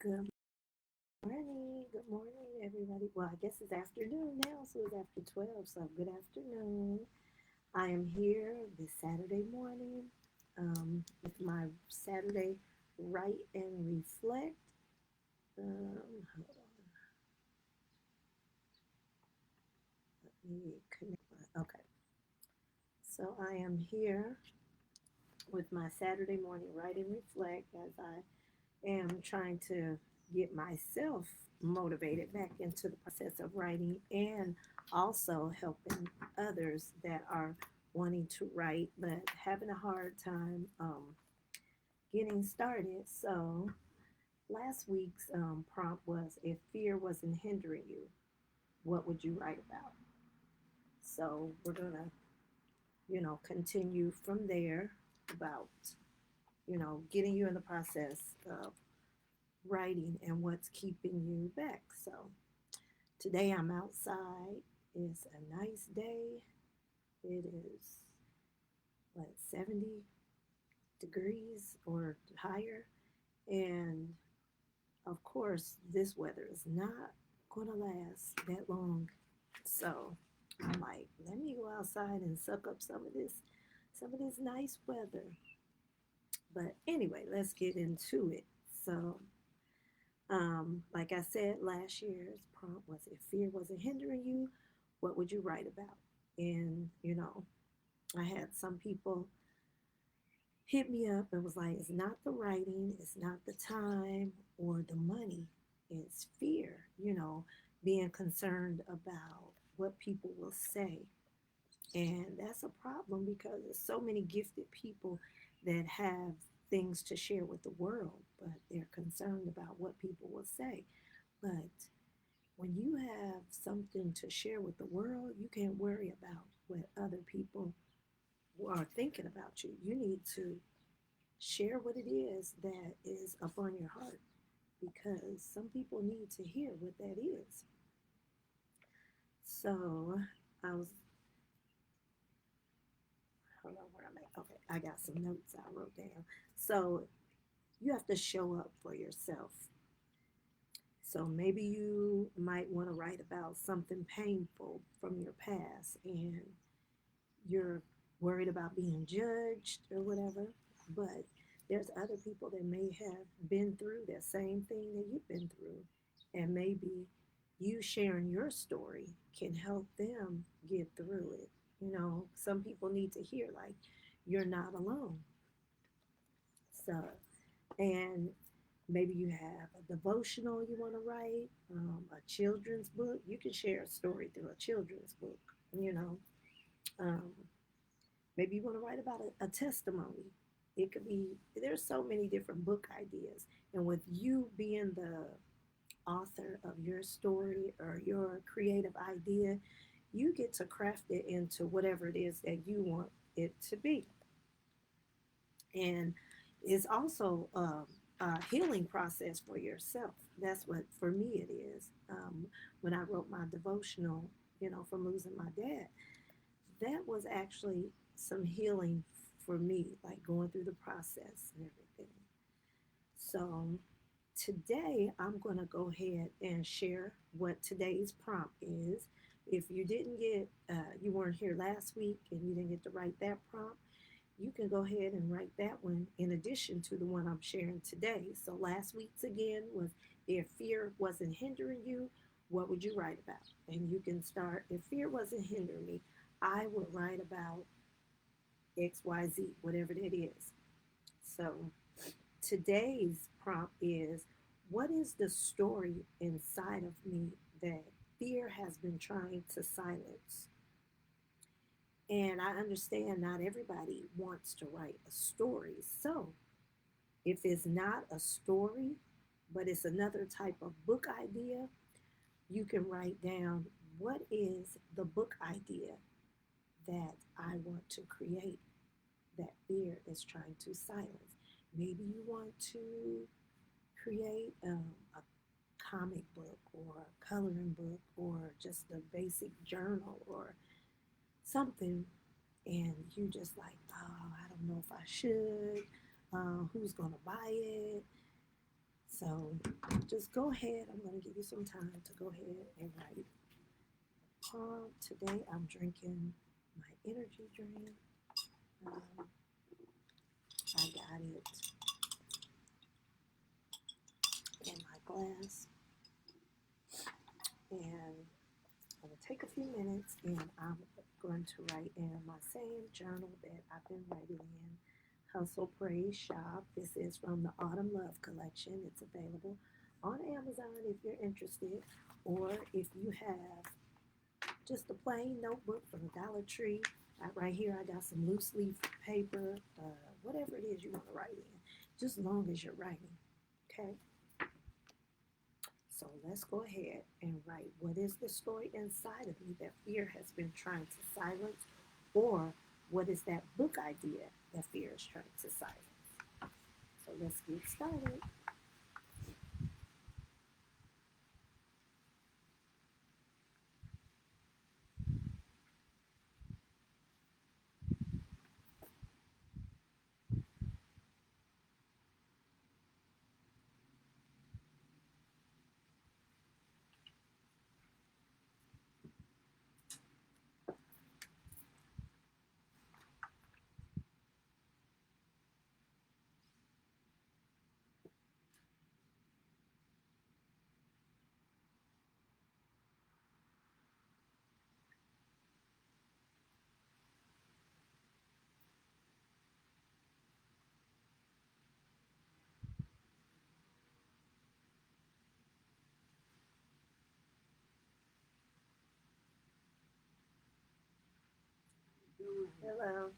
Good morning. Good morning, everybody. Well, I guess it's afternoon now, so it's after 12. So, good afternoon. I am here this Saturday morning with my Saturday Write and Reflect. Hold on. Let me connect okay. So, I am here with my Saturday morning Write and Reflect as I am trying to get myself motivated back into the process of writing and also helping others that are wanting to write but having a hard time getting started. So, last week's prompt was if fear wasn't hindering you, what would you write about? So, we're going to, continue from there about, getting you in the process of writing and what's keeping you back. So today I'm outside. It's a nice day. It is what 70 degrees or higher. And of course, this weather is not going to last that long. So I'm like, let me go outside and suck up some of this nice weather. But anyway, let's get into it. So like I said, last year's prompt was if fear wasn't hindering you, what would you write about? And, I had some people hit me up and was like, it's not the writing, it's not the time or the money, it's fear, being concerned about what people will say. And that's a problem because there's so many gifted people that have things to share with the world, but they're concerned about what people will say. But when you have something to share with the world, you can't worry about what other people are thinking about you. You need to share what it is that is upon your heart because some people need to hear what that is. So I was, hold on where I'm at. Okay, I got some notes I wrote down. So you have to show up for yourself. So maybe you might want to write about something painful from your past and you're worried about being judged or whatever, but there's other people that may have been through that same thing that you've been through, and maybe you sharing your story can help them get through it. Some people need to hear like you're not alone. So, and maybe you have a devotional you want to write, a children's book. You can share a story through a children's book. You know, um, Maybe you want to write about a testimony. It could be, there's so many different book ideas. And with you being the author of your story or your creative idea, you get to craft it into whatever it is that you want it to be. And it's also a healing process for yourself. That's what, for me, it is. When I wrote my devotional, from losing my dad, that was actually some healing for me, like going through the process and everything. So today I'm going to go ahead and share what today's prompt is. If you didn't get, you weren't here last week and you didn't get to write that prompt, you can go ahead and write that one in addition to the one I'm sharing today. So last week's again was if fear wasn't hindering you, what would you write about? And you can start, if fear wasn't hindering me, I would write about XYZ, whatever that is. So today's prompt is what is the story inside of me that fear has been trying to silence? And I understand not everybody wants to write a story. So if it's not a story, but it's another type of book idea, you can write down what is the book idea that I want to create that fear is trying to silence. Maybe you want to create a comic book or a coloring book or just a basic journal or something, and you just like, oh, I don't know if I should. Who's gonna buy it? So just go ahead. I'm going to give you some time to go ahead and write. Today I'm drinking my energy drink. Um, I got it in my glass. And I'm going to take a few minutes and I'm going to write in my same journal that I've been writing in. Hustle, Praise, Shop. This is from the Autumn Love Collection. It's available on Amazon if you're interested, or if you have just a plain notebook from Dollar Tree. Right here, I got some loose leaf paper, whatever it is you want to write in, just as long as you're writing. Okay? So let's go ahead and write, what is the story inside of me that fear has been trying to silence? Or what is that book idea that fear is trying to silence? So let's get started. Hello.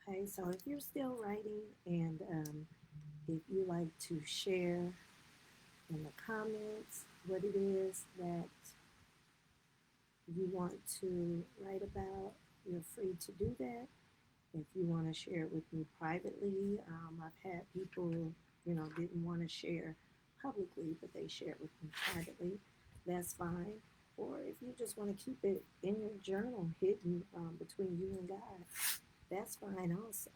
Okay, so if you're still writing and if you like to share in the comments what it is that you want to write about, you're free to do that. If you want to share it with me privately, I've had people, didn't want to share publicly, but they share it with me privately. That's fine. Or if you just want to keep it in your journal, hidden between you and God, that's fine also.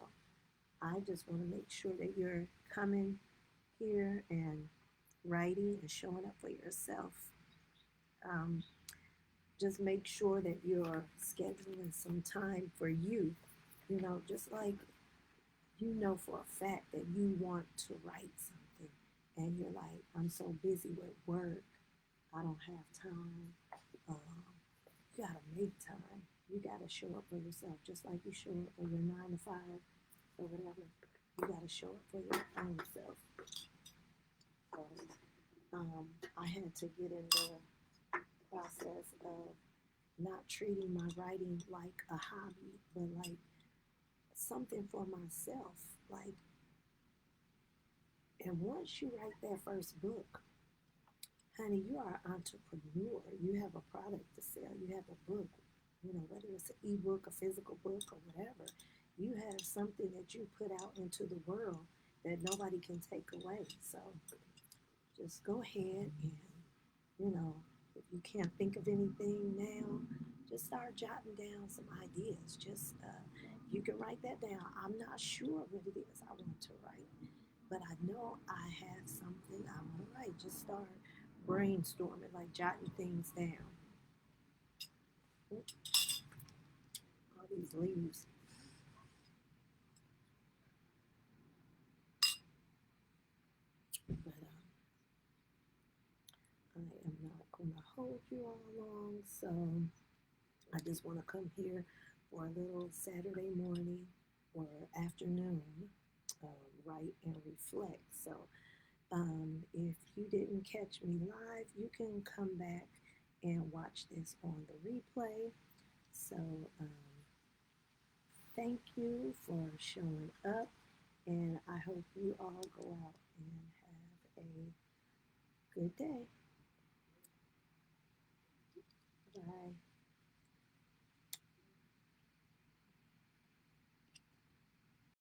I just want to make sure that you're coming here and writing and showing up for yourself. Um, just make sure that you're scheduling some time for you. Just like you know for a fact that you want to write something, and you're like, I'm so busy with work, I don't have time. Um, you gotta make time. You gotta show up for yourself, just like you show up for your 9 to 5 or whatever. You gotta show up for your own self. So, I had to get in the process of not treating my writing like a hobby, but like something for myself. Like, and once you write that first book, honey, you are an entrepreneur. You have a product to sell. You have a book, whether it's an ebook, a physical book, or whatever. You have something that you put out into the world that nobody can take away. So just go ahead and, you know, if you can't think of anything now, just start jotting down some ideas. Just you can write that down. I'm not sure what it is I want to write, but I know I have something I want to write. Just start brainstorming, like jotting things down. All these leaves. But I am not going to hold you all long, so I just want to come here for a little Saturday morning or afternoon, write and reflect. So if you didn't catch me live, you can come back and watch this on the replay. So thank you for showing up, and I hope you all go out and have a good day.